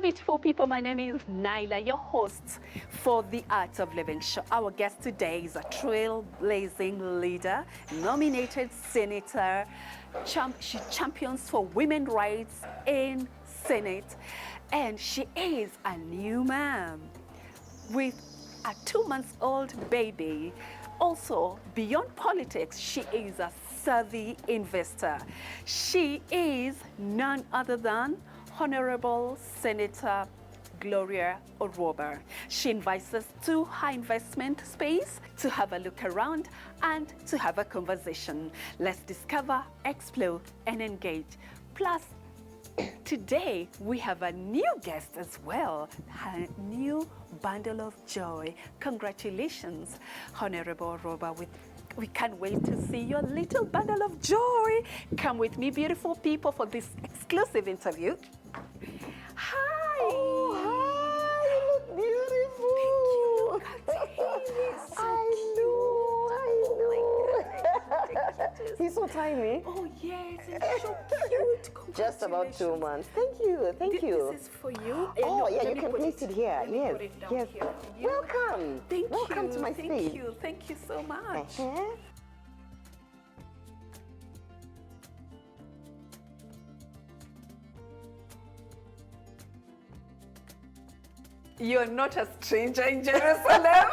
beautiful people. My name is Naila, your host for the Art of Living show. Our guest today is a trailblazing leader, nominated senator. She champions for women's rights in Senate, and she is a new mom with a 2-month-old baby. Also, beyond politics, she is a savvy investor. She is none other than Honorable Senator Gloria Orwoba. She invites us to her investment space to have a look around and to have a conversation. Let's discover, explore, and engage. Plus, today we have a new guest as well, her new bundle of joy. Congratulations, Honorable Orwoba. We can't wait to see your little bundle of joy. Come with me, beautiful people, for this exclusive interview. Hi. Oh, hi. You look beautiful. Thank you. Look at him. So I know. He's so tiny. Oh, yes. He's so cute. Just about 2 months. Thank you. Thank you. This is for you. Oh, yeah, you can place it here. Let me Yes. put it down Yes. here for you. Welcome. Welcome to my Thank space. you. Thank you so much. You're not a stranger in Jerusalem.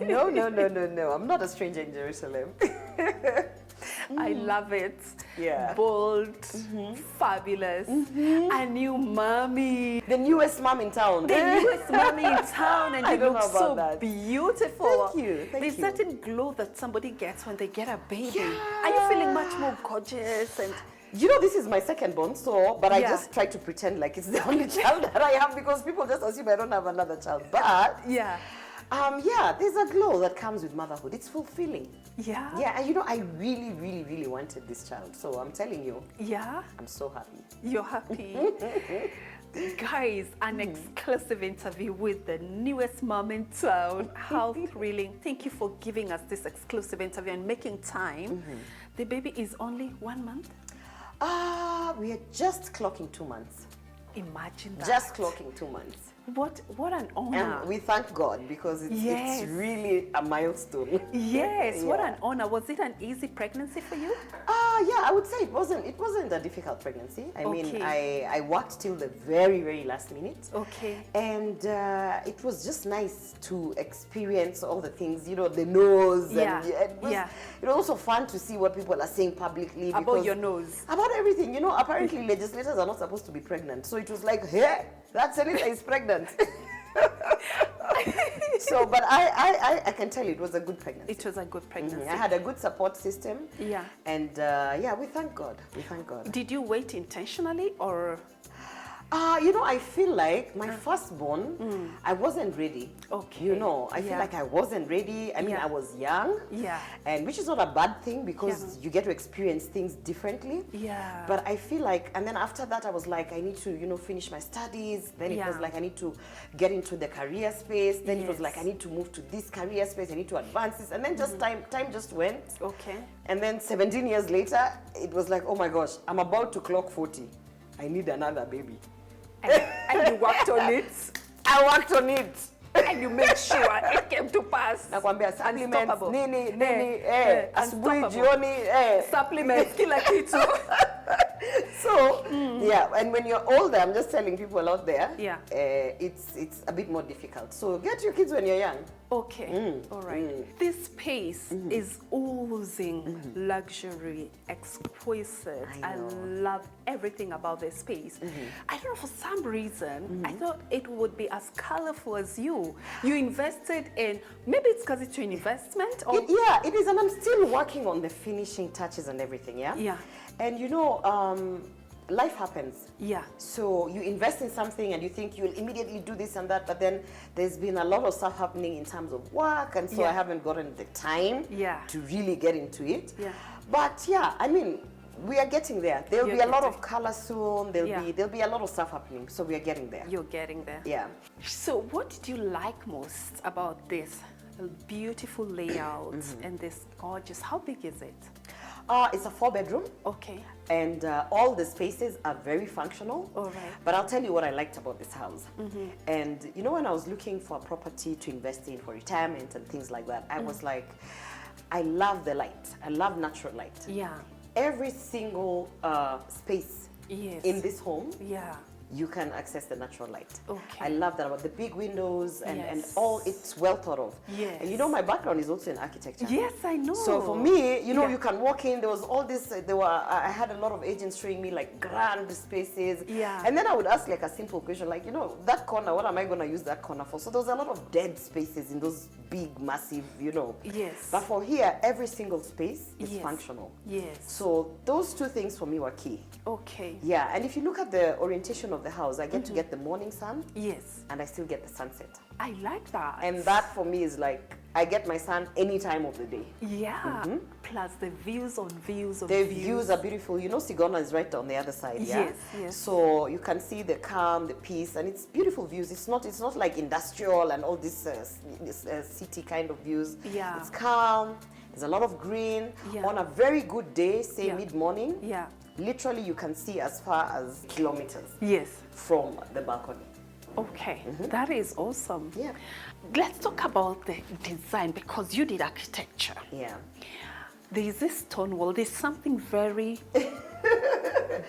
No. I'm not a stranger in Jerusalem. I love it. Yeah. Bold, fabulous, a new mommy. The newest mom in town. The newest mommy in town, and I you don't look know so about that. beautiful. Thank you. There's you. certain glow that somebody gets when they get a baby. Yeah. Are you feeling much more gorgeous? And You know, this is my second born, but I Yeah. just try to pretend like it's the only child that I have because people just assume I don't have another child. But yeah, there's a glow that comes with motherhood. It's fulfilling. yeah, Yeah, and you know, I really wanted this child. So I'm telling you, yeah. I'm so happy. You're happy. Guys, an exclusive interview with the newest mom in town. How thrilling. Thank you for giving us this exclusive interview and making time. The baby is only 1 month. We are just clocking 2 months. Imagine that. Just clocking 2 months. What an honor. And we thank God because Yes. it's really a milestone. Yes, what Yeah. an honor. Was it an easy pregnancy for you? Yeah, I would say it wasn't a difficult pregnancy. I mean, Okay. I worked till the very last minute. Okay. And it was just nice to experience all the things, you know, the nose. Yeah, And it was also fun to see what people are saying publicly. About your nose. About everything. You know, apparently legislators are not supposed to be pregnant. So it was like, hey, that senator is pregnant. So, but I can tell you it was a good pregnancy. It was a good pregnancy. I had a good support system. Yeah. And we thank God. We thank God. Did you wait intentionally or? You know, I feel like my firstborn, I wasn't ready. Okay. You know, I feel Yeah. like I wasn't ready. I mean, Yeah. I was young. Yeah. And which is not a bad thing because you get to experience things differently. Yeah. But I feel like, and then after that, I was like, I need to, you know, finish my studies. Then it was Yeah. like, I need to get into the career space. Then it was Yes. like, I need to move to this career space. I need to advance this. And then just time just went. Okay. And then 17 years later, it was like, oh my gosh, I'm about to clock 40. I need another baby. And you worked on it. I worked on it. And you made sure it came to pass. Nakwambia supplements, Unstoppable. nini, asubuhi, Unstoppable. jioni, Supplements, kila kitu. So, yeah, and when you're older, I'm just telling people out there, Yeah. it's a bit more difficult. So get your kids when you're young. Okay, all right. This space is oozing luxury, exquisite. I love everything about this space. I don't know, for some reason, I thought it would be as colorful as you. You invested in, maybe it's because it's your investment? Or It is, and I'm still working on the finishing touches and everything, yeah? Yeah. And you know, life happens. Yeah. So you invest in something and you think you'll immediately do this and that, but then there's been a lot of stuff happening in terms of work, and so Yeah. I haven't gotten the time Yeah. to really get into it. Yeah. But yeah, I mean, we are getting there. There'll You're be a lot getting- of color soon. There'll be a lot of stuff happening. So we are getting there. You're getting there. Yeah. So what did you like most about this beautiful layout and this gorgeous, how big is it? It's a 4-bedroom. Okay. And all the spaces are very functional. All right. But I'll tell you what I liked about this house. And you know, when I was looking for a property to invest in for retirement and things like that, I was like, I love the light. I love natural light. Yeah. Every single space in this home, you can access the natural light. Okay. I love that about the big windows and Yes. all, it's well thought of. Yes. And you know, my background is also in architecture. Yes, I know. So for me, you know, you can walk in, there was all this, I had a lot of agents showing me like grand spaces. Yeah. And then I would ask like a simple question, like, you know, that corner, what am I going to use that corner for? So there was a lot of dead spaces in those big, massive, you know. Yes. But for here, every single space is Yes. functional. Yes. So those two things for me were key. Okay. Yeah, and if you look at the orientation of the house, I get to get the morning sun Yes. and I still get the sunset. I like that. And that for me is like, I get my sun any time of the day. Yeah. Plus the views on views on The views. views are beautiful. You know, Sigona is right on the other side, yeah? Yes, yes. So you can see the calm, the peace, and it's beautiful views. It's not like industrial and all this city kind of views. Yeah. It's calm. There's a lot of green. Yeah. On a very good day, say Yeah. mid-morning, Yeah. literally you can see as far as kilometers Yes. from the balcony. Okay. That is awesome. Yeah. Let's talk about the design because you did architecture. Yeah. There is this stone wall. There's something very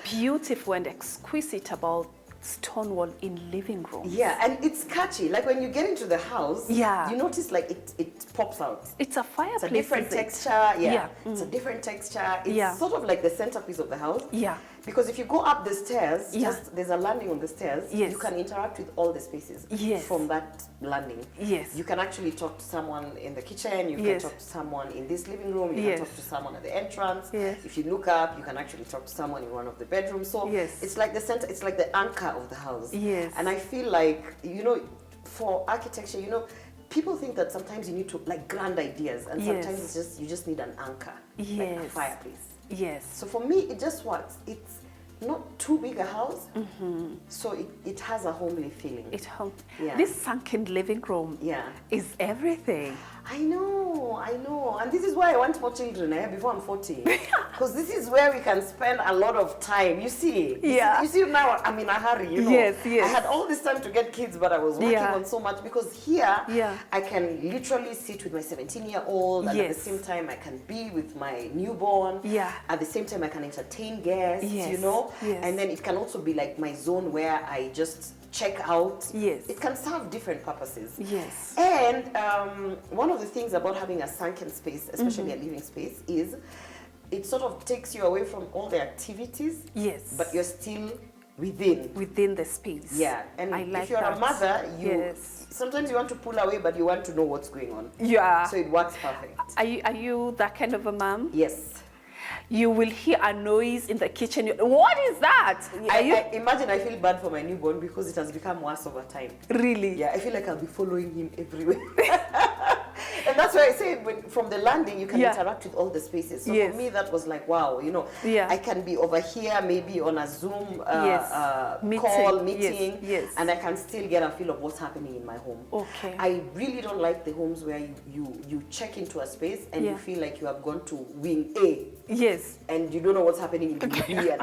beautiful and exquisite about stone wall in living rooms. Yeah, and it's catchy. Like when you get into the house, Yeah. you notice like it pops out. It's a fireplace. It's a different is it? texture. Yeah. Yeah. It's a different texture. It's Yeah. sort of like the centerpiece of the house. Yeah. Because if you go up the stairs, Yeah. there's a landing on the stairs. Yes. You can interact with all the spaces Yes. from that landing. Yes. You can actually talk to someone in the kitchen. You Yes. can talk to someone in this living room. You Yes. can talk to someone at the entrance. Yes. If you look up, you can actually talk to someone in one of the bedrooms. So Yes. it's like the center. It's like the anchor of the house. Yes. And I feel like, you know, for architecture, you know, people think that sometimes you need to like grand ideas, and Yes. sometimes it's just you just need an anchor, like a Yes. fireplace. Yes. So for me, it just works. It's not too big a house, so it has a homely feeling. It hung. Yeah. This sunken living room Yeah. is everything. I know, and this is why I want more children before I'm 40, because this is where we can spend a lot of time. You see, Yeah. you see now I'm in a hurry. You know, Yes, yes. I had all this time to get kids, but I was working Yeah. on so much because here Yeah. I can literally sit with my 17-year-old, and at Yes. the same time I can be with my newborn. Yeah. At the same time I can entertain guests. Yes, You know, yes. and then it can also be like my zone where I just check out. Yes. It can serve different purposes. Yes. And one of the things about having a sunken space, especially a living space, is it sort of takes you away from all the activities, Yes. but you're still within the space. Yeah, and I like if you're that. a mother, Yes. sometimes you want to pull away, but you want to know what's going on. Yeah. So it works perfect. Are you that kind of a mom? Yes. You will hear a noise in the kitchen. What is that? Are you I imagine I feel bad for my newborn because it has become worse over time. really? Yeah, I feel like I'll be following him everywhere. And that's why I say from the landing, you can Yeah. interact with all the spaces. So Yes. for me, that was like, wow, you know, Yeah. I can be over here, maybe on a Zoom Yes. call, Yes, meeting, yes. and I can still get a feel of what's happening in my home. Okay. I really don't like the homes where you check into a space and Yeah. you feel like you have gone to wing A Yes. and you don't know what's happening in wing B, and,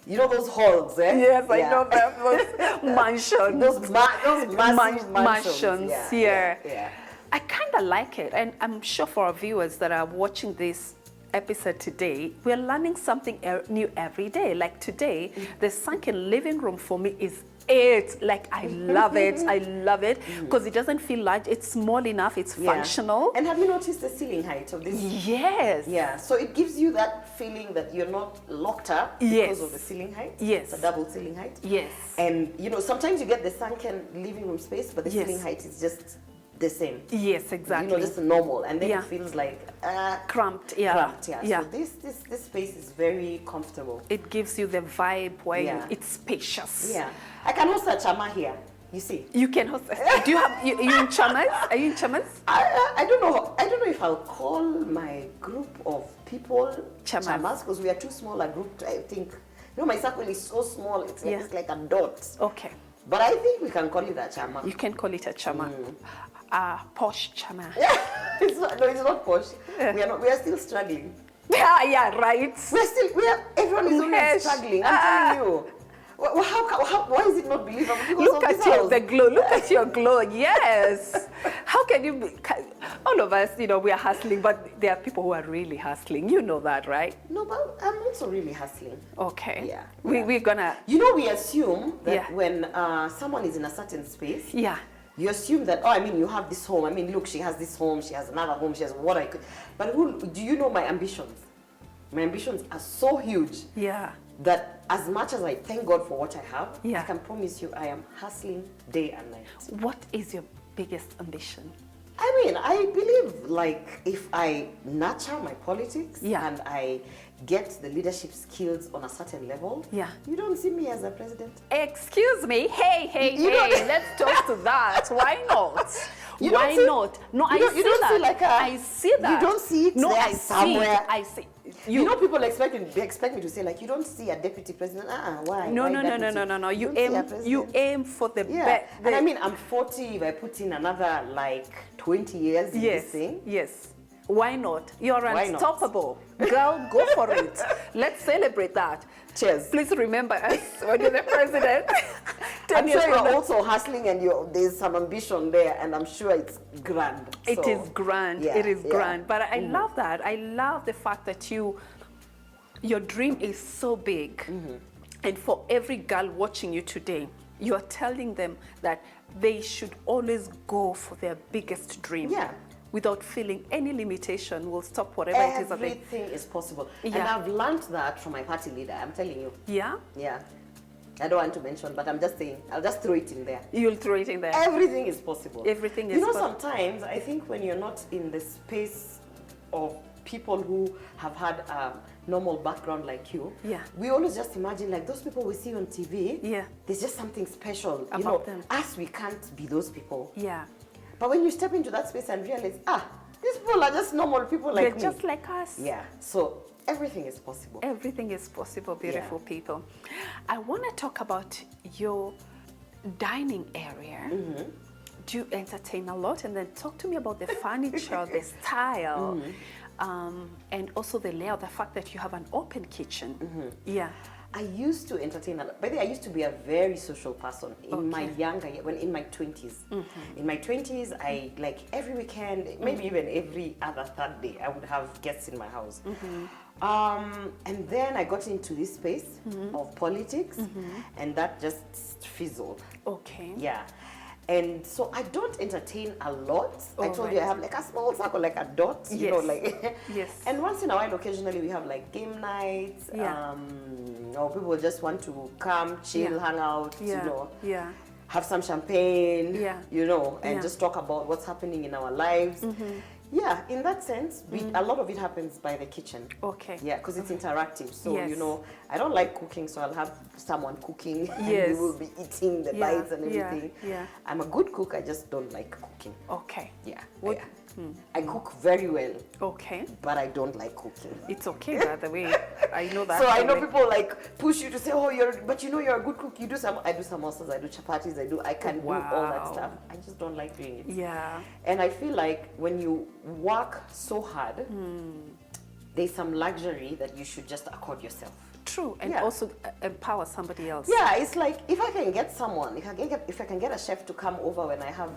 you know those halls, eh? Yes, I Yeah. know that. Those mansions. Those massive mansions. Yeah. Yeah. I kind of like it, and I'm sure for our viewers that are watching this episode today, we're learning something new every day. Like today, the sunken living room for me is it. Like I love it. I love it because it doesn't feel large. It's small enough. It's functional. And have you noticed the ceiling height of this? Yes. Yeah, so it gives you that feeling that you're not locked up Yes. because of the ceiling height. Yes. It's a double ceiling height. Yes. And sometimes you get the sunken living room space, but the Yes. ceiling height is just the same. Yes, exactly. Just normal, and then Yeah. it feels like Cramped. Yeah. cramped. Yeah. Yeah. So this space is very comfortable. It gives you the vibe where Yeah. it's spacious. Yeah. I can host a chama here. You see. You can host. Do you have? You in Chamas? Are you in Chamas? I don't know. I don't know if I'll call my group of people Chamas. because we are too small a group. I think. My circle is so small. It's like, Yeah. it's like a dot. Okay. But I think we can call it a chama. You can call it a chama. Posh chama. It's not posh. We are still struggling. Yeah, right. Everyone is always Yes. struggling. I'm telling you. Why is it not believable? Because Look of at this your house. the glow. Look at your glow. Yes. How can you? All of us, we are hustling, but there are people who are really hustling. You know that, right? No, but I'm also really hustling. Okay. Yeah. We're gonna. We assume that Yeah. when someone is in a certain space, Yeah. you assume that, you have this home. I mean, look, she has this home, she has another home, she has what I could. But do you know my ambitions? My ambitions are so huge. Yeah. That as much as I thank God for what I have, Yeah. I can promise you I am hustling day and night. What is your biggest ambition? I believe like if I nurture my politics Yeah. and I get the leadership skills on a certain level, Yeah. you don't see me as a president. Excuse me. Hey, You don't- let's talk to that. Why not? You Why don't see- not? No, I you see don't that. see like I see that. You don't see it no, there I somewhere. See it. I see. People expect me to say like, you don't see a deputy president. Why? No. Why You don't see a aim. president? You aim for the Yeah, best. and I'm 40. If I put in another like 20 years in this thing, Yes. Why not? You're Why not? unstoppable. Girl, go for it. Let's celebrate that. cheers. Please remember us when you're the president. 10 I'm years sure from you're now. also hustling and there's some ambition there, and I'm sure it's grand. It So, is grand. yeah, It is yeah. grand. But I love that. I love the fact that your dream is so big. And for every girl watching you today, you are telling them that they should always go for their biggest dream. Yeah. Without feeling any limitation will stop whatever it is that they... Everything is possible. And Yeah. I've learned that from my party leader, I'm telling you. Yeah? Yeah. I don't want to mention, but I'm just saying, I'll just throw it in there. You'll throw it in there. Everything is possible. Everything is possible. Sometimes I think when you're not in the space of people who have had a normal background like you, Yeah. we always just imagine like those people we see on TV, Yeah. there's just something special. About them. Us, we can't be those people. Yeah. But when you step into that space and realize, these people are just normal people like They're me. just like us. Yeah. So everything is possible. Everything is possible, beautiful people. I want to talk about your dining area. Do you entertain a lot? And then talk to me about the furniture, the style, and also the layout, the fact that you have an open kitchen. Yeah. I used to entertain a lot. By the way, I used to be a very social person in my Okay. younger years, in my 20s. In my 20s, I like every weekend, maybe even every other third day, I would have guests in my house. And then I got into this space of politics, and that just fizzled. Okay. Yeah. And so I don't entertain a lot. I told Alright. you I have like a small circle, like a dot, you know, Yes. like. Yes. And once in a while, occasionally we have like game nights. Yeah. Or people just want to come, chill, Yeah. hang out, Yeah. you know, Yeah. have some champagne, Yeah. you know, and Yeah. just talk about what's happening in our lives. Yeah, in that sense, a lot of it happens by the kitchen. Okay. Yeah, because it's interactive. So, Yes. you know, I don't like cooking, so I'll have someone cooking and Yes. we will be eating the Yeah, bites and yeah, everything. yeah. I'm a good cook, I just don't like cooking. Okay. Yeah. What- yeah. I cook very well, Okay. but I don't like cooking. It's okay, by the way. I know that. So I know already. people like push you to say, oh, you're a good cook. I do samosas, I do chapatis, I can do all that Wow. stuff. I just don't like doing it. Yeah. And I feel like when you work so hard, there's some luxury that you should just accord yourself. True. And Yeah. also empower somebody else. Yeah, it's like if I can get someone, if I can get a chef to come over when I have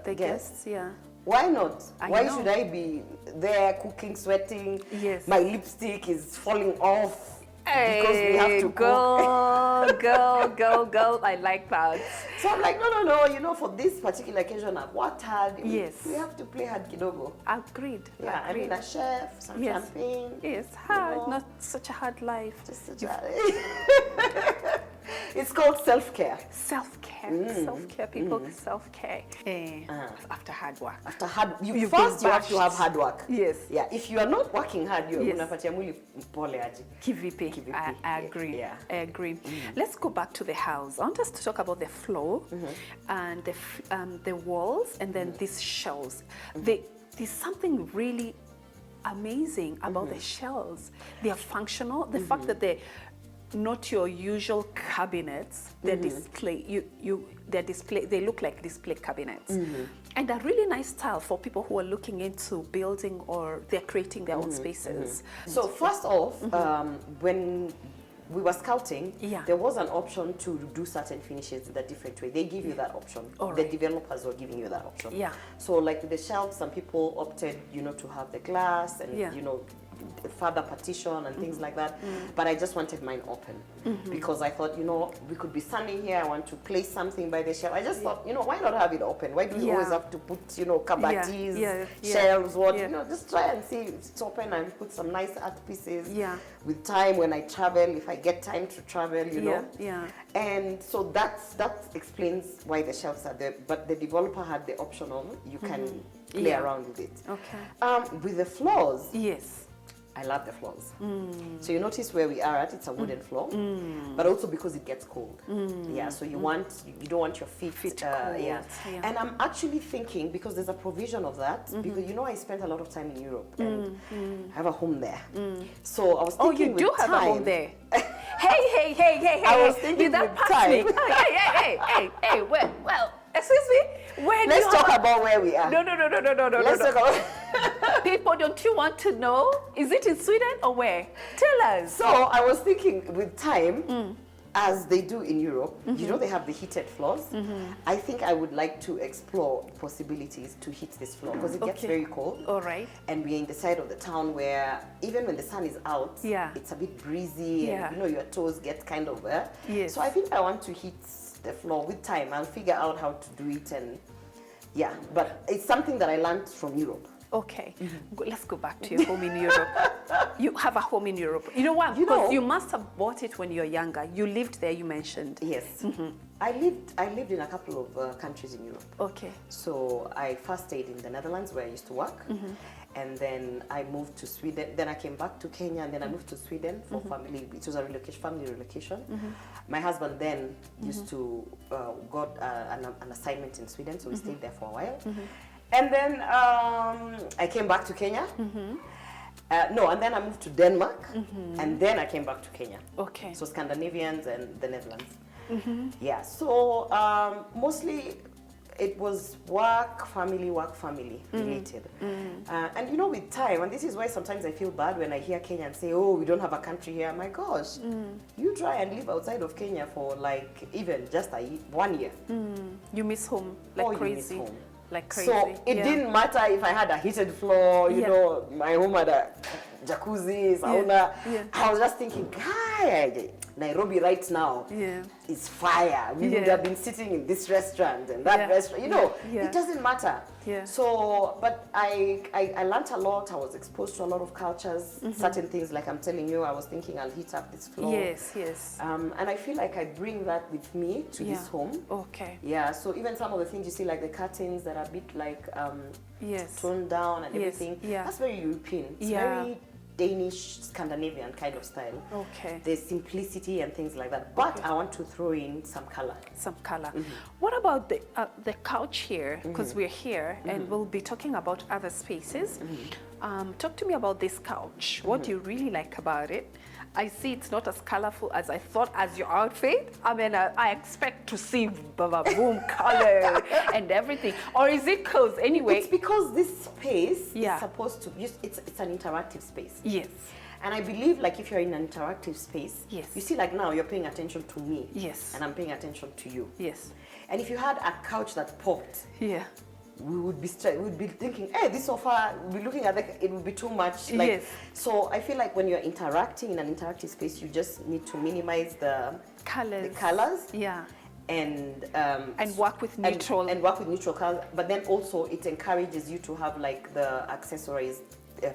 The guests, guests, yeah. why not? I Why know. should I be there cooking, sweating? Yes. My lipstick is falling off because we have to cook. Girl, I like that. So I'm like, no, you know, for this particular occasion, I've worked hard. Yes. We have to play hard kidogo. Agreed. Yeah, I Agreed. need a chef, some Yes. champagne. Yes, hard, know. not such a hard life. Just such It's called self-care. Self-care, self-care, people, self-care. After hard work. After hard, You've first been you have to have bashed. hard work. Yes. Yeah, if you are not working hard, you're Yes. unapatia mwili pole aje. KVP. KVP. I agree. Yeah. I agree. Let's go back to the house. I want us to talk about the floor and the walls, and then these shelves. There's something really amazing about the shelves. They are functional. The fact that not your usual cabinets. They're display. They look like display cabinets, and a really nice style for people who are looking into building or they're creating their own spaces. So first off, when we were scouting, there was an option to do certain finishes in a different way. They give you that option. The developers were giving you that option. So like with the shelves, some people opted, to have the glass and, further partition and things like that. But I just wanted mine open because I thought, we could be standing here. I want to place something by the shelf. I just thought, why not have it open? Why do you always have to put, kabatis, shelves, just try and see it's open and put some nice art pieces. With time, when I travel, if I get time to travel, And so that explains why the shelves are there. But the developer had the option of you can play around with it. With the floors. I love the floors. So you notice where we are at, it's a wooden floor, but also because it gets cold. So you don't want your feet cold. And I'm actually thinking, because there's a provision of that, because I spent a lot of time in Europe and I have a home there. So I was thinking you do have a home there. Hey. I was thinking with time. Hey, well, excuse me, let's talk about where we are. No. Let's talk about people, don't you want to know? Is it in Sweden or where? Tell us. So I was thinking with time, as they do in Europe, they have the heated floors. I think I would like to explore possibilities to heat this floor because it gets very cold. All right. And we're in the side of the town where even when the sun is out, it's a bit breezy and your toes get kind of wet. So I think I want to heat the floor with time. I'll figure out how to do it and but it's something that I learned from Europe. Okay, let's go back to your home in Europe. You have a home in Europe. You know what? Because you must have bought it when you were younger. You lived there, you mentioned. Yes. I lived in a couple of countries in Europe. Okay. So I first stayed in the Netherlands where I used to work. And then I moved to Sweden. Then I came back to Kenya, and then I moved to Sweden for family. It was a family relocation. My husband then used to got an assignment in Sweden, so we stayed there for a while. And then I came back to Kenya. And then I moved to Denmark, and then I came back to Kenya. Okay. So Scandinavians and the Netherlands. So mostly it was work, family related. And with time, and this is why sometimes I feel bad when I hear Kenyans say, oh, we don't have a country here. My gosh, you try and live outside of Kenya for like even just 1 year. You miss home like crazy. You miss home. Like crazy. So it didn't matter if I had a heated floor, my home had a jacuzzi, sauna. I was just thinking, Nairobi right now is fire. We would have been sitting in this restaurant and that restaurant. It doesn't matter. So, but I learned a lot. I was exposed to a lot of cultures. Certain things, like I'm telling you, I was thinking I'll heat up this floor. Yes. And I feel like I bring that with me to this home. Okay. So even some of the things you see, like the curtains that are a bit like toned down and everything, that's very European. It's very Danish, Scandinavian kind of style. Okay. There's simplicity and things like that. But I want to throw in some color. What about the couch here? Because we're here and we'll be talking about other spaces. Talk to me about this couch. What do you really like about it? I see it's not as colorful as I thought as your outfit. I mean, I expect to see boom color and everything. Or is it because anyway? It's because this space is supposed to, it's an interactive space. Yes. And I believe, like, if you're in an interactive space, yes, you see, like now you're paying attention to me. Yes. And I'm paying attention to you. Yes. And if you had a couch that popped, yeah, we would be thinking, hey, this sofa, we'll be looking at it would be too much. Like, yes. So I feel like when you're interacting in an interactive space, you just need to minimize the colors. Yeah. And work with neutral. And work with neutral colors. But then also it encourages you to have like the accessories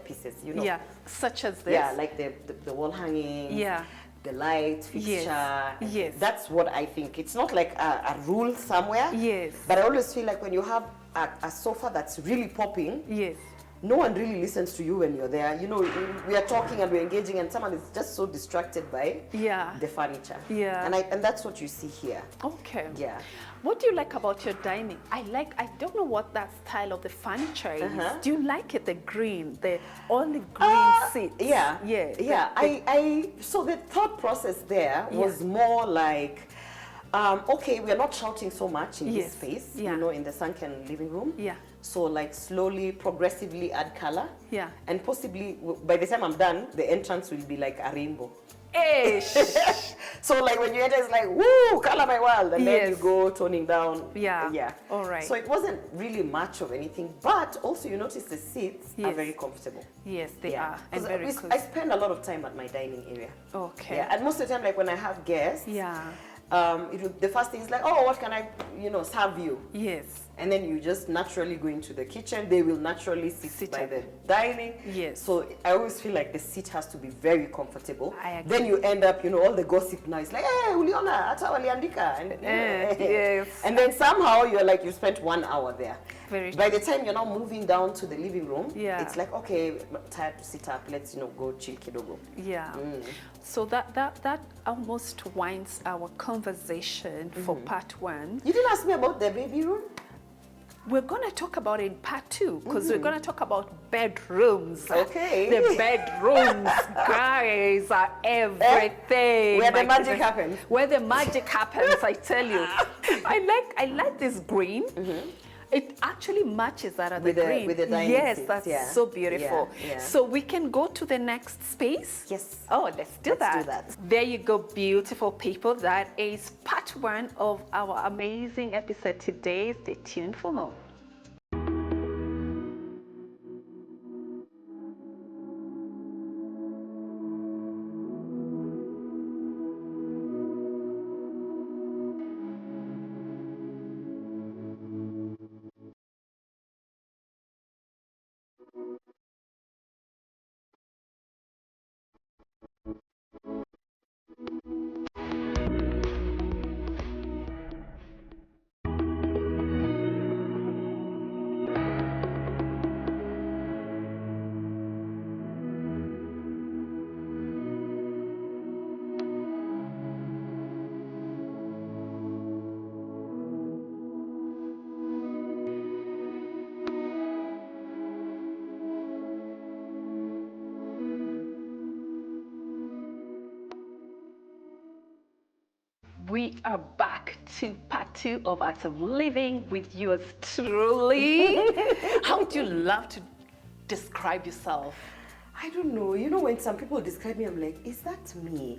pieces, you know. Yeah, such as this. Yeah, like the wall hanging. Yeah. The light fixture. Yes. That's what I think. It's not like a rule somewhere. Yes. But I always feel like when you have a sofa that's really popping. Yes. no one really listens to you when you're there. You know, we are talking and we're engaging, and someone is just so distracted by the furniture. Yeah. And that's what you see here. Okay. Yeah. What do you like about your dining? I don't know what that style of the furniture is. Do you like it, the green, the olive green seats? Yeah. Yeah. Yeah. So the thought process there was more like, okay, we are not shouting so much in this space, you know, in the sunken living room. Yeah. So like slowly, progressively add color. Yeah. And possibly, by the time I'm done, the entrance will be like a rainbow. Ish. So like when you enter, it's like, woo, color my world. And then you go toning down. Yeah. Yeah. All right. So it wasn't really much of anything, but also you notice the seats are very comfortable. Yes, they are. And very cool. I spend a lot of time at my dining area. Okay. Yeah. And most of the time, like when I have guests, the first thing is like, oh, what can I, serve you? Yes. And then you just naturally go into the kitchen. They will naturally sit by the dining. Yes. So I always feel like the seat has to be very comfortable. I agree. Then you end up, all the gossip now. It's like, hey, uliona, hata waliandika. Yes. And then somehow you're like, you spent 1 hour there. Very By the time you're now moving down to the living room, Yeah. it's like, okay, I'm tired to sit up. Let's, go chill kidogo. Yeah. So that almost winds our conversation for part 1. You didn't ask me about the baby room? We're going to talk about it in part 2 because we're going to talk about bedrooms. Okay. The bedrooms, guys, are everything. Where the magic happens. Where the magic happens, I tell you. I like this green. It actually matches that other green. With the dining yes, seats. that's so beautiful. Yeah. So we can go to the next space. Yes. Oh, let's do that. There you go, beautiful people. That is part 1 of our amazing episode today. Stay tuned for more. We are back to part 2 of Art of Living with yours truly. How would you love to describe yourself? I don't know. When some people describe me, I'm like, is that me?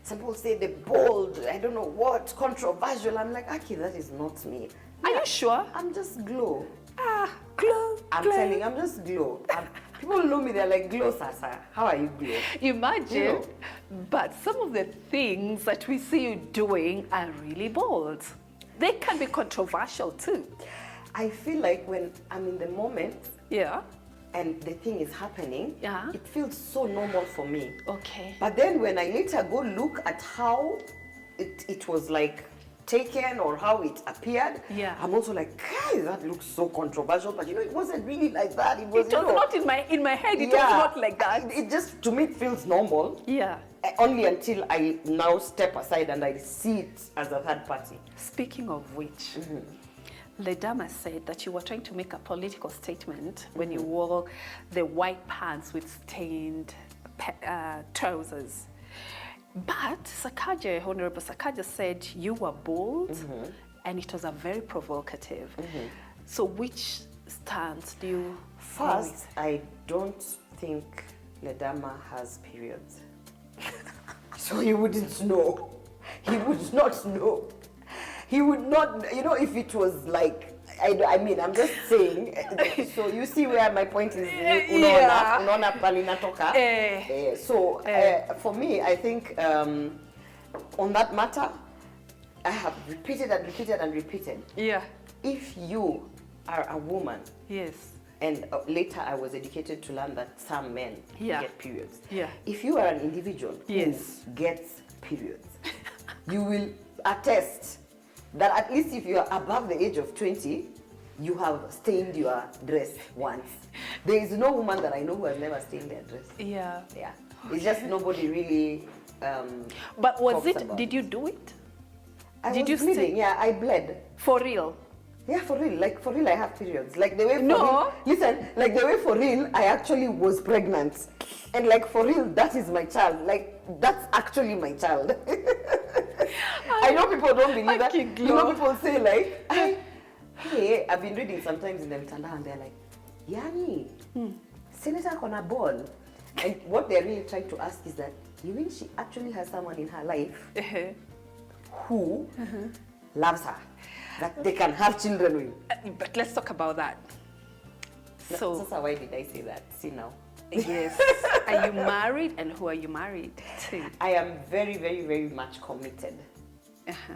Some people say the bold, I don't know what, controversial. I'm like, Aki, that is not me. Are you sure? I'm just glow. Glow. I'm telling you, I'm just glow. People know me, they're like, glow, Sasa. How are you, glow? Imagine. But some of the things that we see you doing are really bold. They can be controversial too. I feel like when I'm in the moment, and the thing is happening, it feels so normal for me. Okay. But then when I later go look at how it was like taken or how it appeared, I'm also like, guys, that looks so controversial. But it wasn't really like that. It was not in my head. It was not like that. It just, to me, it feels normal. Yeah. Only until I now step aside and I see it as a third party. Speaking of which, Ledama said that you were trying to make a political statement when you wore the white pants with stained trousers. But Honorable Sakaja said you were bold and it was a very provocative. So which stance do you First, I don't think Ledama has periods. So he wouldn't know. He would not know. He would not, if it was like, I mean, I'm just saying. So you see where my point is. Unaona pali natoka. So for me, I think on that matter, I have repeated and repeated and repeated. Yeah. If you are a woman. Yes. And later I was educated to learn that some men get periods. Yeah. If you are an individual who gets periods, you will attest that at least if you are above the age of 20, you have stained your dress once. There is no woman that I know who has never stained their dress. Yeah. Yeah. It's just nobody really But was talks it, about did you do it? I Did was you bleeding, yeah, I bled. For real? Yeah, for real. Like, for real, I have periods. Like, the way for No. real, listen, like, the way for real, I actually was pregnant. And, like, for real, that is my child. Like, that's actually my child. I know people don't believe that. You know, people say, like, hey, I've been reading sometimes in the Mtandao, and they're like, Yani, Senator on a ball. And what they're really trying to ask is that, you mean she actually has someone in her life who loves her, that they can have children with? But let's talk about that. So, why did I say that? See now. yes. Are you married, and who are you married to? I am very, very, very much committed.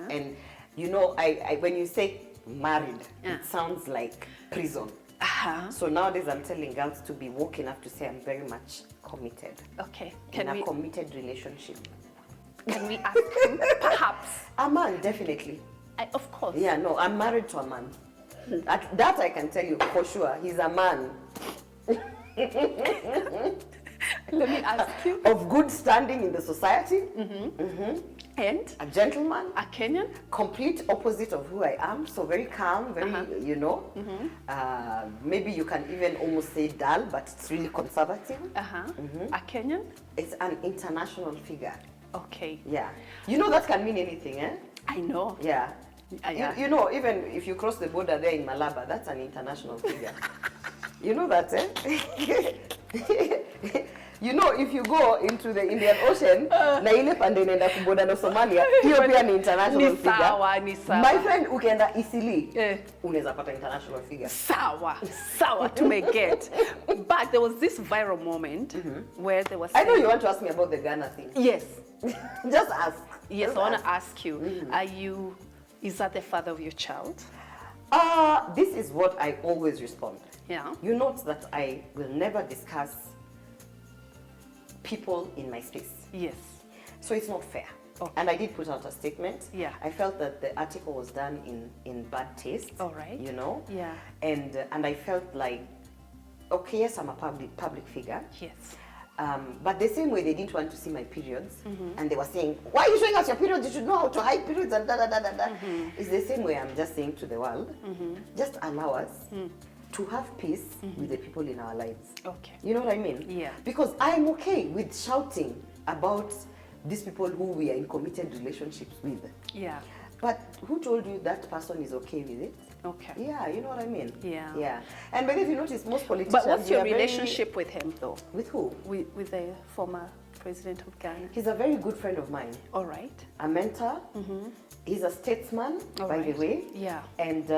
And you know, I when you say married, it sounds like prison. So nowadays I'm telling girls to be woke enough to say I'm very much committed. Okay. In a committed relationship. Can we ask him, perhaps? A man, definitely. Of course. Yeah, no, I'm married to a man. That I can tell you for sure. He's a man. Let me ask you. Of good standing in the society. And? A gentleman. A Kenyan? Complete opposite of who I am. So very calm, very, you know. Maybe you can even almost say dull, but it's really conservative. A Kenyan? It's an international figure. Okay. Yeah. You know that can mean anything, eh? I know. Yeah. Yeah. You know, even if you cross the border there in Malaba, that's an international figure. You know that, eh? You know, if you go into the Indian Ocean, na ile pande inaenda kuboda na Somalia, hiyo pia ni international figure. Ni sawa. My friend, ukienda Isili, unaweza pata international figure. Sawa to make it. But there was this viral moment where there was. I know you want to ask me about the Ghana thing. Yes. Just ask. Yes, I want to ask you, is that the father of your child? This is what I always respond. Yeah. You note that I will never discuss people in my space. Yes. So it's not fair. Okay. And I did put out a statement. Yeah. I felt that the article was done in bad taste. All right. You know? Yeah. And I felt like, okay, yes, I'm a public figure. Yes. But the same way they didn't want to see my periods, and they were saying, why are you showing us your periods? You should know how to hide periods and da. It's the same way I'm just saying to the world, just allow us to have peace with the people in our lives. Okay. You know what I mean? Yeah. Because I'm okay with shouting about these people who we are in committed relationships with. Yeah. But who told you that person is okay with it? Okay. Yeah, you know what I mean? Yeah. Yeah. And but if you notice, most politicians... But what's your relationship with him, though? With who? With the former president of Ghana. He's a very good friend of mine. All right. A mentor. He's a statesman, by the way. Yeah. And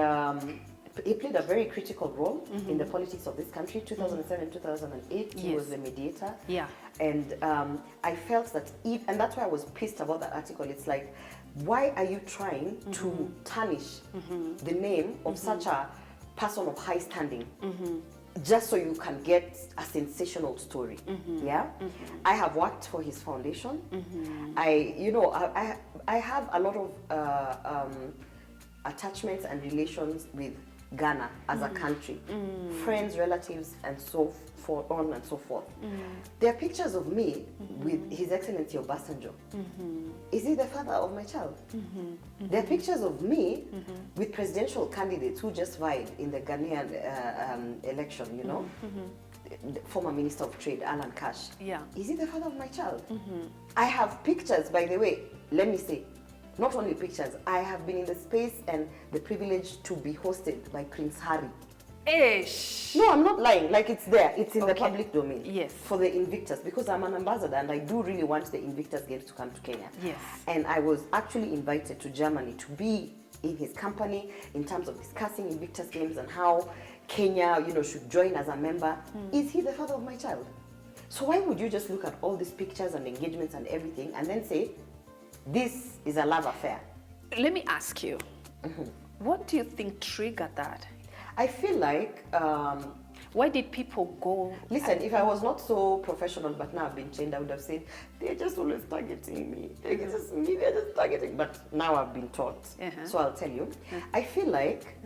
he played a very critical role in the politics of this country. 2007, 2008, he was the mediator. Yeah. And I felt that, and that's why I was pissed about that article. It's like, why are you trying to tarnish the name of such a person of high standing just so you can get a sensational story? Yeah. I have worked for his foundation. I have a lot of attachments and relations with Ghana as a country, friends, relatives, and so on and so forth. There are pictures of me with His Excellency Obasanjo. Is he the father of my child? There are pictures of me with presidential candidates who just vied in the Ghanaian election, you know? The former Minister of Trade, Alan Cash. Yeah. Is he the father of my child? I have pictures, by the way, let me say, not only pictures, I have been in the space and the privilege to be hosted by Prince Harry. Ish. No, I'm not lying. Like, it's there. It's in the public domain. Yes. For the Invictus, because I'm an ambassador and I do really want the Invictus Games to come to Kenya. Yes. And I was actually invited to Germany to be in his company in terms of discussing Invictus Games and how Kenya, should join as a member. Is he the father of my child? So why would you just look at all these pictures and engagements and everything and then say, this is a love affair? Let me ask you, what do you think triggered that? I feel like... why did people go? Listen, if I was not so professional, but now I've been trained, I would have said, they're just always targeting me. They're just targeting. But now I've been taught. So I'll tell you. I feel like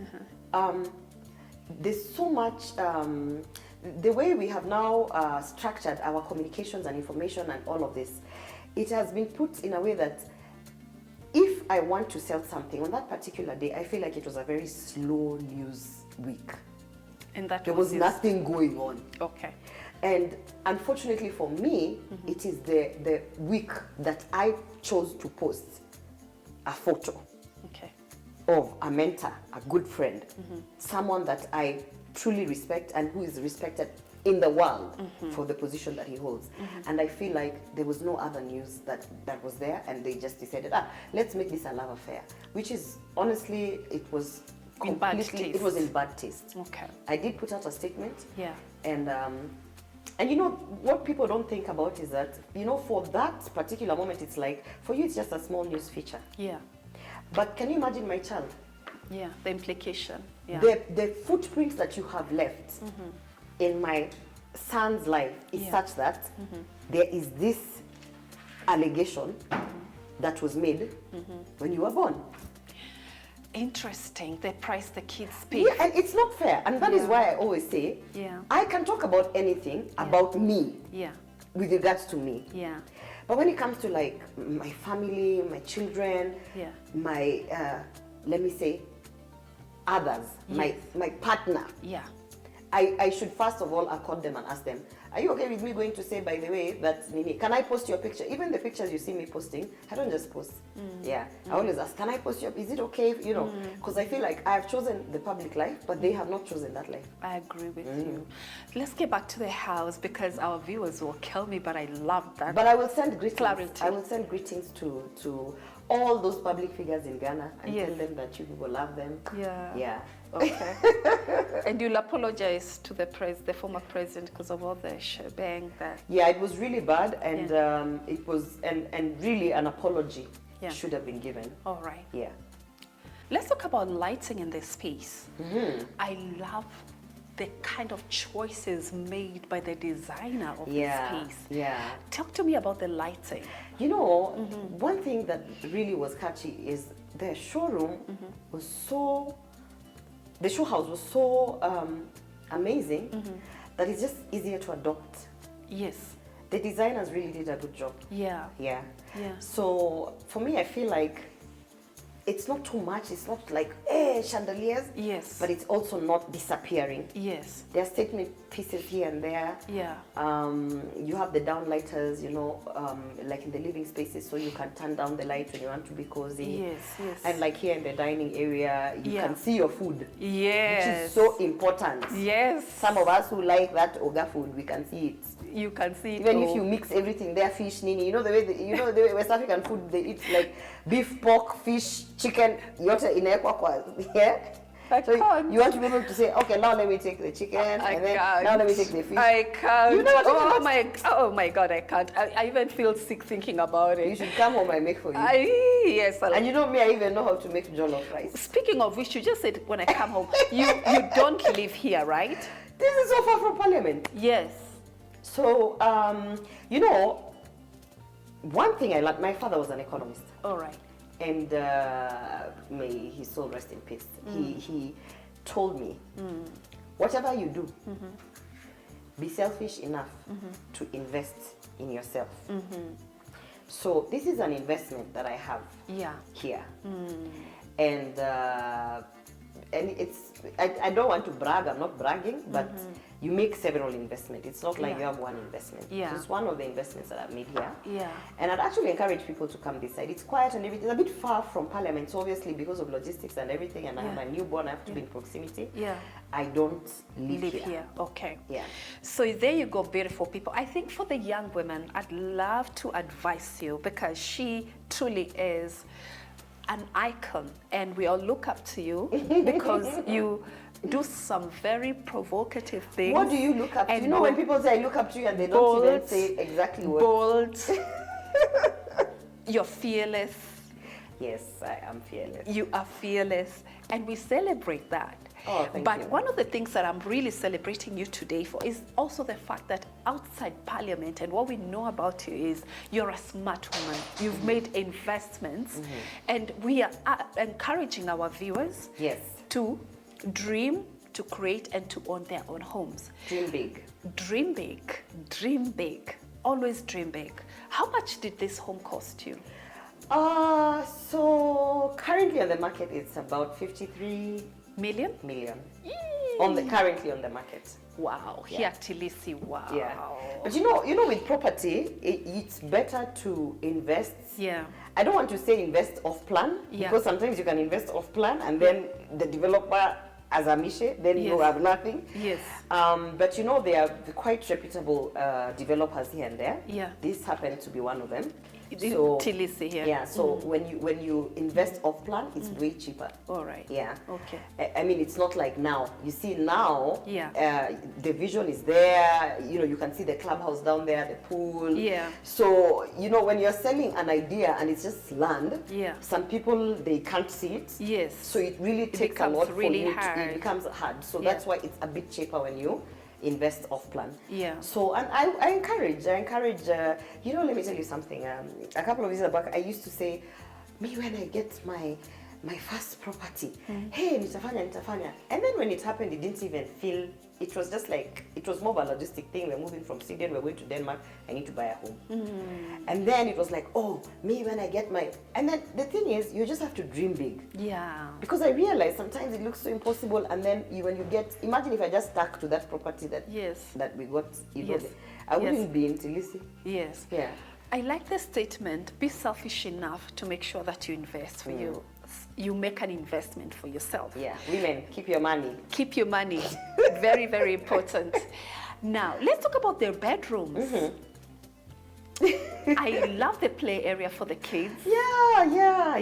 there's so much, the way we have now structured our communications and information and all of this, it has been put in a way that if I want to sell something on that particular day, I feel like it was a very slow news week. And that there was nothing going on. Okay. And unfortunately for me, it is the week that I chose to post a photo of a mentor, a good friend, someone that I truly respect and who is respected in the world for the position that he holds. And I feel like there was no other news that was there, and they just decided, let's make this a love affair, which is, honestly, it was completely, it was in bad taste. Okay. I did put out a statement. Yeah. And you know, what people don't think about is that, you know, for that particular moment, it's like, for you, it's just a small news feature. Yeah. But can you imagine my child? Yeah, the implication. Yeah. The footprints that you have left in my son's life is such that there is this allegation that was made when you were born. Interesting. They price the kids' speak. Yeah, and it's not fair. And that is why I always say, I can talk about anything about me with regards to me. Yeah. But when it comes to like my family, my children, my, let me say, others, my partner, I should first of all accord them and ask them, are you okay with me going to say, by the way, that Nini, can I post your picture? Even the pictures you see me posting, I don't just post. I always ask, can I post your, is it okay? You know, because I feel like I have chosen the public life, but they have not chosen that life. I agree with you. Let's get back to the house, because our viewers will kill me, but I love that. But I will send greetings. Clarity. I will send greetings to all those public figures in Ghana and tell them that you people love them. Yeah. Okay. And you'll apologize to the former president, because of all the shebang that. Yeah, it was really bad, and it was, and really an apology should have been given. All right. Yeah. Let's talk about lighting in this space. I love the kind of choices made by the designer of the space. Yeah. Talk to me about the lighting. You know, one thing that really was catchy is the showroom was so, the show house was so amazing that it's just easier to adopt. Yes. The designers really did a good job. Yeah. Yeah. So for me, I feel like it's not too much. It's not like chandeliers. Yes. But it's also not disappearing. Yes. There are statement pieces here and there. Yeah. You have the downlighters, you know, like in the living spaces, so you can turn down the light when you want to be cozy. Yes. Yes. And like here in the dining area, you can see your food. Yes. Which is so important. Yes. Some of us who like that Oga food, we can see it. You can see it. Even if you mix everything there, fish, nini, you know the way the way West African food, they eat like beef, pork, fish, chicken, yote inawekwa, yeah. So you want to be able to say, okay, now let me take the chicken, and then now let me take the fish. I can't. You know what oh my God, I can't. I even feel sick thinking about it. You should come home and make for you. Yes. And you know me, I even know how to make jollof rice. Speaking of which, you just said when I come home, you don't live here, right? This is so far from Parliament. Yes. So, you know, one thing I like, my father was an economist. All right. And may his soul rest in peace. He told me, whatever you do, be selfish enough to invest in yourself. So this is an investment that I have here. And it's, I don't want to brag, I'm not bragging, but you make several investments. It's not like you have one investment. Yeah. It's one of the investments that I've made here. Yeah. And I'd actually encourage people to come this side. It's quiet and everything. It's a bit far from Parliament, so obviously because of logistics and everything, and I have a newborn, I have to be in proximity. Yeah. I don't live here. Okay. Yeah. So there you go, beautiful people. I think for the young women, I'd love to advise you, because she truly is an icon, and we all look up to you because you do some very provocative things. What do you look up to? You know, when people say I look up to you and they don't even say exactly what. Bold. You're fearless. Yes, I am fearless. You are fearless, and we celebrate that. Oh, thank you. But one of the things that I'm really celebrating you today for is also the fact that outside Parliament, and what we know about you is you're a smart woman. You've made investments, and we are encouraging our viewers to dream, to create and to own their own homes. Dream big. Dream big, dream big, always dream big. How much did this home cost you? So currently on the market, it's about 53 Million? million. Yee. Currently on the market. Wow, Yeah. here Tilisi, wow. Yeah. But with property, it's better to invest. Yeah. I don't want to say invest off plan, Yeah. because sometimes you can invest off plan and then the developer as a mission, then you Yes. have nothing. Yes. But they are quite reputable developers here and there. Yeah. This happened to be one of them. So, Tilisi here. Yeah, so when you invest off plan, it's way cheaper. All right. Yeah. Okay. I mean, it's not like now. You see now, Yeah. the vision is there. You can see the clubhouse down there, the pool. Yeah. So, when you're selling an idea and it's just land, Yeah. some people, they can't see it. Yes. So it really takes a becomes lot really for you. hard. It becomes hard. So Yeah. that's why it's a bit cheaper when you invest off plan. Yeah. So, and I encourage, let me tell you something. A couple of years back, I used to say, me when I get my first property, hey, nitafanya. And then when it happened, it didn't even feel, it was just like, it was more of a logistic thing. We're moving from Sweden, we're going to Denmark, I need to buy a home. And then it was like, oh, me when I get and then the thing is, you just have to dream big. Yeah. Because I realized sometimes it looks so impossible, and then when you get, imagine if I just stuck to that property that Yes. that we got, Yes. I wouldn't be in Tilisi. Yes. Yeah. I like the statement, be selfish enough to make sure that you invest for you. You make an investment for yourself. Yeah, women, keep your money. Keep your money. Very, very important. Now, let's talk about their bedrooms. I love the play area for the kids. Yeah.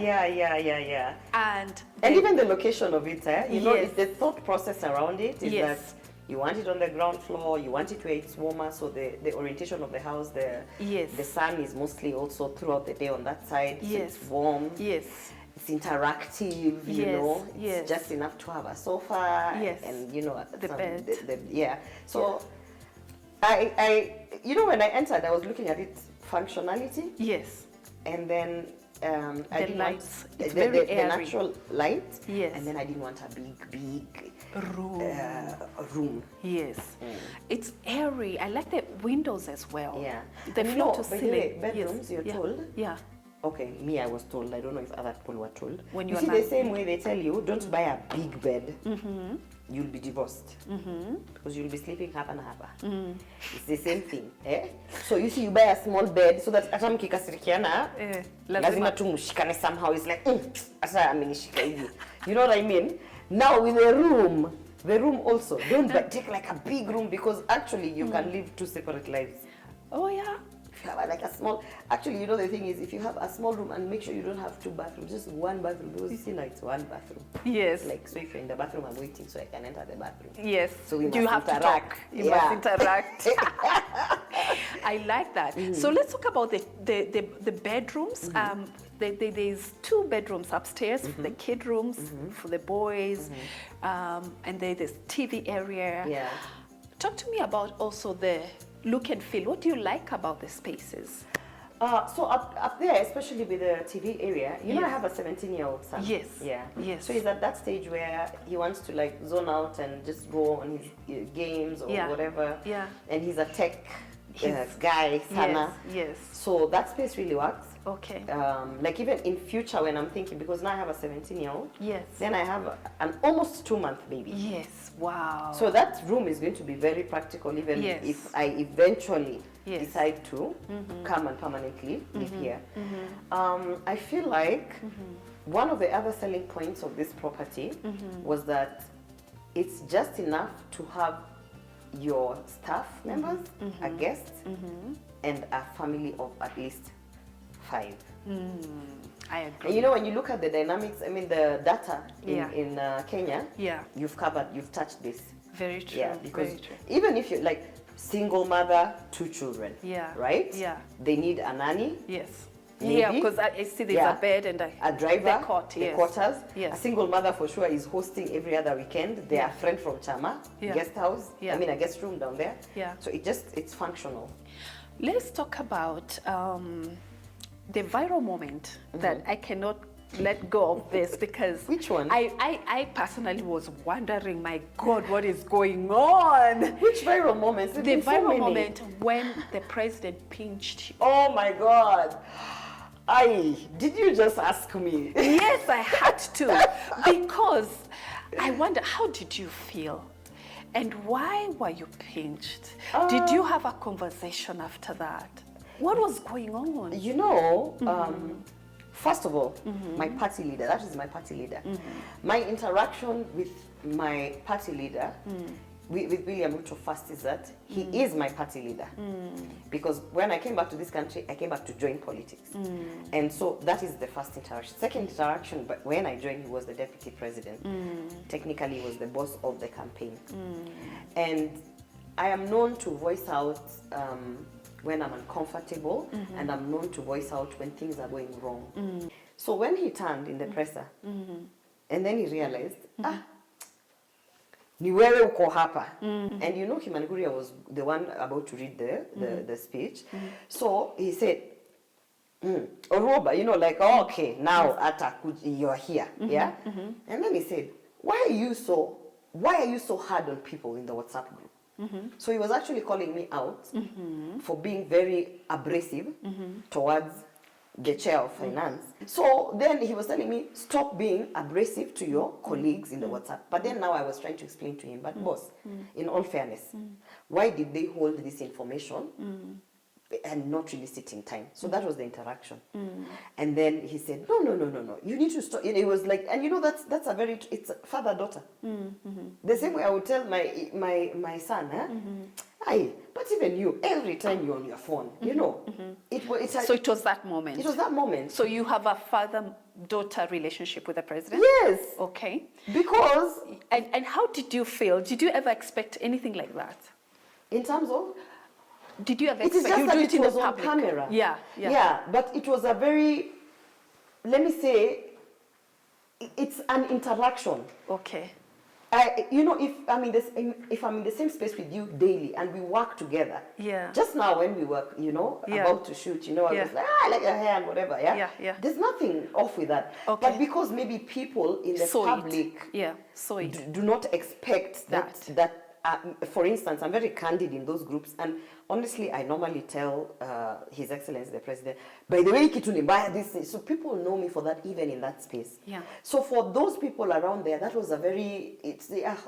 And even the location of it, Yes. it's the thought process around it is Yes. that you want it on the ground floor, you want it where it's warmer, so the orientation of the house, Yes. the sun is mostly also throughout the day on that side, so Yes. it's warm. Yes. It's interactive, Yes, It's yes. just enough to have a sofa Yes. and The bed. Yeah. So I when I entered, I was looking at its functionality, Yes. and then I The didn't lights. want It's the, very the airy. natural light. Yes. And then I didn't want a big Room. room. Yes. It's airy. I like the windows as well. Yeah. The And floor to by the ceiling. way, bedrooms, Yes. you're Yeah. told. Yeah. Okay, me, I was told. I don't know if other people were told. When you you're see, not- the same way they tell you, don't buy a big bed. You'll be divorced. Because you'll be sleeping half and half. It's the same thing. So you see, you buy a small bed so that hata mkikasirikiana, lazima tu mshikane somehow. It's like, asa amenishika hivi. You know what I mean? Now with the room also, don't take like a big room, because actually you can live two separate lives. Oh, yeah. If you have like a small, actually, the thing is, if you have a small room, and make sure you don't have two bathrooms, just one bathroom, because you see now it's one bathroom. Yes. Like, so if you're in the bathroom, I'm waiting so I can enter the bathroom. Yes. So we you must have interact. to talk. You must interact. I like that. So let's talk about the bedrooms. There's two bedrooms upstairs, the kid rooms for the boys, and there's TV area. Yeah. Talk to me about also the look and feel. What do you like about the spaces? So up there, especially with the TV area, I Yes. have a 17-year-old son. Yes. Yeah. Yes. So he's at that stage where he wants to like zone out and just go on his games or Yeah. whatever. Yeah. And he's a tech He's- guy, Sana. Yes. So that space really works. Okay. Like even in future when I'm thinking, because now I have a 17-year-old, Yes. then I have an almost 2-month baby. Yes. Wow. So that room is going to be very practical, even Yes. if I eventually Yes. decide to come and permanently live here. I feel like one of the other selling points of this property was that it's just enough to have your staff members, a guest, and a family of at least 5. I agree. And when you look at the dynamics, I mean the data Yeah. in Kenya, Yeah. you've touched this. Very true. Yeah, because very true. even if you're like single mother, 2 children, Yeah. right? Yeah. They need a nanny, Yes. Maybe. Yeah, because I see there's Yeah. a bed and a driver, the cot, the yes. quarters. Yes. A single mother for sure is hosting every other weekend. Their Yeah. friend from Chama, Yeah. guest house. Yeah. I mean a guest room down there. Yeah. So it's functional. Let's talk about the viral moment that I cannot let go of this because Which one? I personally was wondering, my God, what is going on? Which viral moments? The There's been so viral many. moment when the president pinched you. Oh my God. Did you just ask me? Yes, I had to, because I wonder, how did you feel? And why were you pinched? Did you have a conversation after that? What was going on? You know, first of all, my party leader, that is my party leader. My interaction with my party leader, with William Ruto first, is that he is my party leader. Because when I came back to this country, I came back to join politics. And so that is the first interaction. Second interaction, but when I joined, he was the deputy president. Technically, he was the boss of the campaign. And I am known to voice out when I'm uncomfortable, and I'm known to voice out when things are going wrong. So when he turned in the presser, and then he realized, ni wewe uko hapa. And you know, him and Gloria was the one about to read the speech. So he said, Orwoba, you know, like, oh, okay, now you're here, yeah? And then he said, why are you so hard on people in the WhatsApp group? So he was actually calling me out for being very abrasive towards the chair of finance. So then he was telling me, stop being abrasive to your colleagues in the WhatsApp. But then now I was trying to explain to him, but boss, in all fairness, why did they hold this information and not release it in time? So that was the interaction. And then he said, no, you need to stop. And it was like, and you know, that's it's father-daughter. The same way I would tell my son, but even you, every time you're on your phone, you know. So it was that moment. It was that moment. So you have a father-daughter relationship with the president? Yes. Okay. Because... And how did you feel? Did you ever expect anything like that? In terms of... Did you ever It is expect just you do that it in the was on public? camera. Yeah. But it was a very, let me say, it's an interaction. Okay. You know, if I'm in the same space with you daily and we work together. Yeah. Just now when we were, you know, about to shoot, you know, I was like, I like your hair and whatever, yeah? Yeah. There's nothing off with that. Okay. But because maybe people in the public do not expect that for instance, I'm very candid in those groups, and honestly, I normally tell His Excellency the President, by the way, kitu ni mbaya, this, so people know me for that, even in that space. Yeah. So for those people around there, that was a very,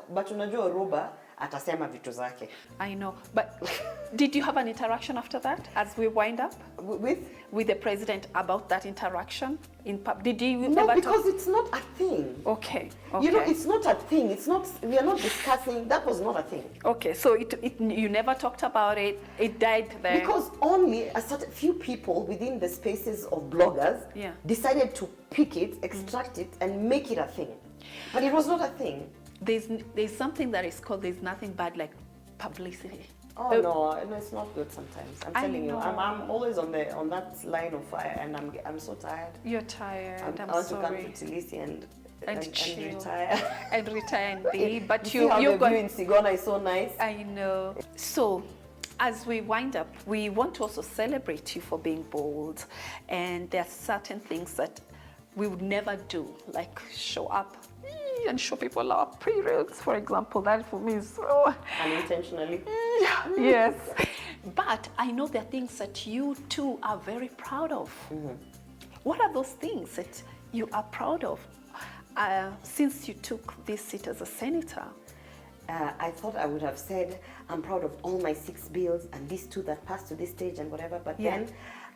but unajua Orwoba atasema vitu zake. I know, but did you have an interaction after that, as we wind up? With the president about that interaction? Did you No, ever because talk? it's not a thing. Okay. You know, it's not a thing. It's not, we are not discussing, that was not a thing. Okay, so you never talked about it, it died there? Because only a certain few people within the spaces of bloggers decided to pick it, extract it, and make it a thing. But it was not a thing. There's something that is called, there's nothing bad like publicity. Oh no, it's not good sometimes. I'm telling you, I'm always on that line of fire, and I'm so tired. You're tired. I want to come to Tilisi and retire. And retire and be. But you're going in Sigona is so nice. I know. So, as we wind up, we want to also celebrate you for being bold, and there are certain things that we would never do, like show up and show people our periods, for example. That for me is so... Unintentionally. Yes. But I know there are things that you too are very proud of. What are those things that you are proud of since you took this seat as a senator? I thought I would have said, I'm proud of all my 6 bills and these 2 that passed to this stage and whatever, but then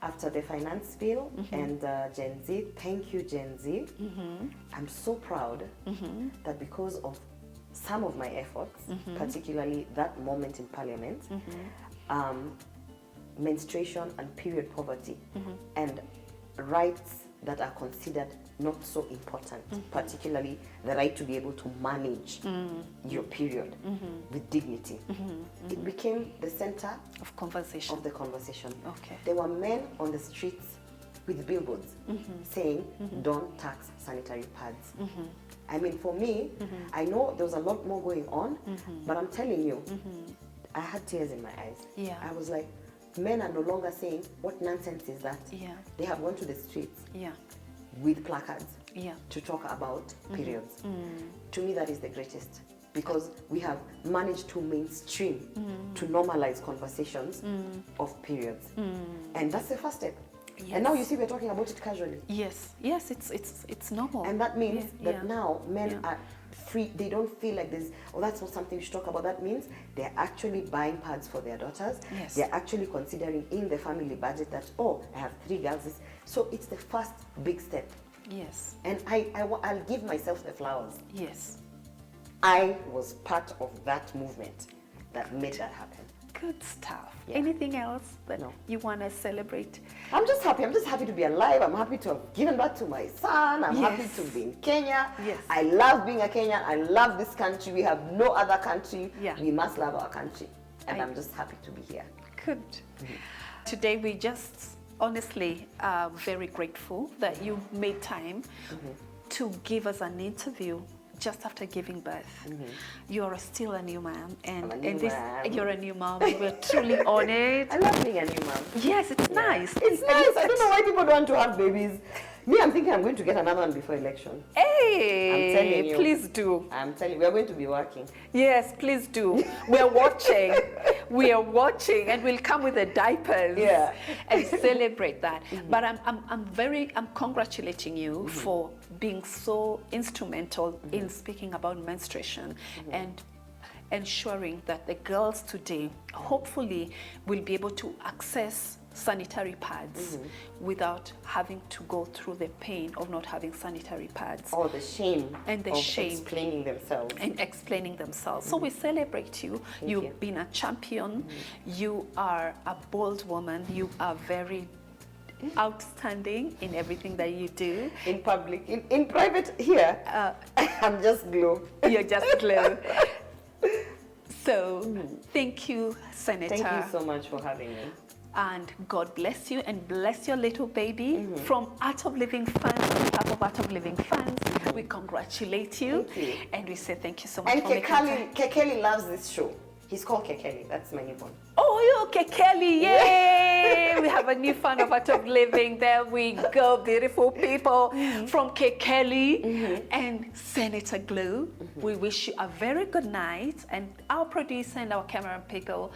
after the finance bill and Gen Z, thank you Gen Z, I'm so proud that because of some of my efforts, particularly that moment in Parliament, menstruation and period poverty and rights that are considered not so important, particularly the right to be able to manage your period with dignity. It became the center of conversation. Of the conversation. Okay. There were men on the streets with billboards saying, don't tax sanitary pads. I mean, for me, I know there was a lot more going on, but I'm telling you, I had tears in my eyes. Yeah. I was like, men are no longer saying, what nonsense is that? Yeah. They have gone to the streets. Yeah. With placards to talk about periods. To me, that is the greatest, because we have managed to mainstream, to normalize conversations of periods. And that's the first step. Yes. And now you see we're talking about it casually. Yes, it's normal. And that means that now men are free. They don't feel like there's, oh, that's not something we should talk about. That means they're actually buying pads for their daughters. Yes. They're actually considering in the family budget that, oh, I have 3 girls. So it's the first big step. Yes. And I'll give myself the flowers. Yes. I was part of that movement that made that happen. Good stuff. Yeah. Anything else that No. you want to celebrate? I'm just happy. I'm just happy to be alive. I'm happy to have given birth to my son. I'm happy to be in Kenya. Yes. I love being a Kenyan. I love this country. We have no other country. Yeah. We must love our country. And I'm just happy to be here. Good. Today we just honestly are very grateful that you made time to give us an interview just after giving birth. You're still a new mom, and I'm a new mom. you're a new mom. We're truly honored. I love being a new mom. Yes, it's nice. It's nice. I don't know why people don't want to have babies. Me, I'm thinking I'm going to get another one before election. Hey, I'm telling you. please do. I'm telling you, we're going to be working. Yes, please do. We're watching. We are watching, and we'll come with the diapers and celebrate that. But I'm congratulating you for being so instrumental in speaking about menstruation and ensuring that the girls today hopefully will be able to access sanitary pads without having to go through the pain of not having sanitary pads. Or the shame And the of shame. explaining themselves. And explaining themselves. So we celebrate you. Thank You've you. been a champion. You are a bold woman. You are very outstanding in everything that you do. In public, in private here, I'm just glow. You're just glow. So thank you, Senator. Thank you so much for having me. And God bless you and bless your little baby. From Art of Living Fans, on behalf of Art of Living Fans, we congratulate you. Thank you. And we say thank you so much And for making time. Kekeli loves this show. He's called Kekeli. That's my newborn. Oh, okay, Kelly, yay! We have a new fan of Art of Living. There we go, beautiful people from Kelly and Senator Glow. We wish you a very good night. And our producer and our camera people,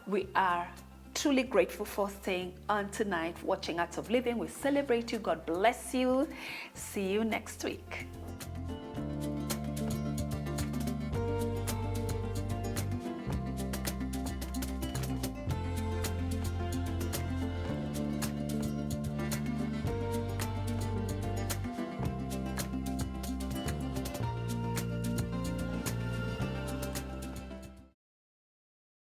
we are truly grateful for staying on tonight, watching Art of Living. We celebrate you. God bless you. See you next week.